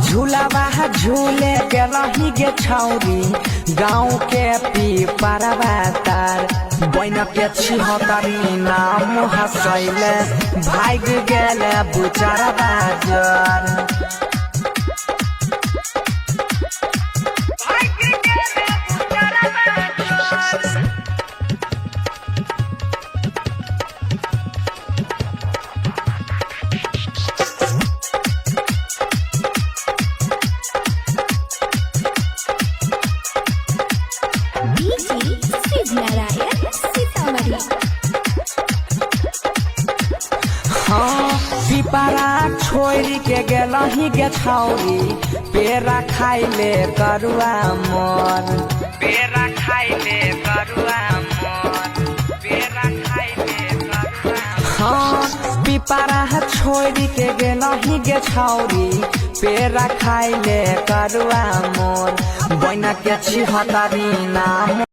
झूलावा झूले गेलही गे छौरी गाँव के पीपरवा तार बन के छिहतरी नाम हंसैले भाग गेले बुचरवा जर पिपरा छोड़ी के गेलही गे छौरी पेरा खाइले करुआ मोर पेरा खाइले करुआ मोर पेरा खाइले करुआ पिपरा छोड़ी के गेलही गे छौरी पेरा खाइले करुआ मोर बन के छिहतरी नाम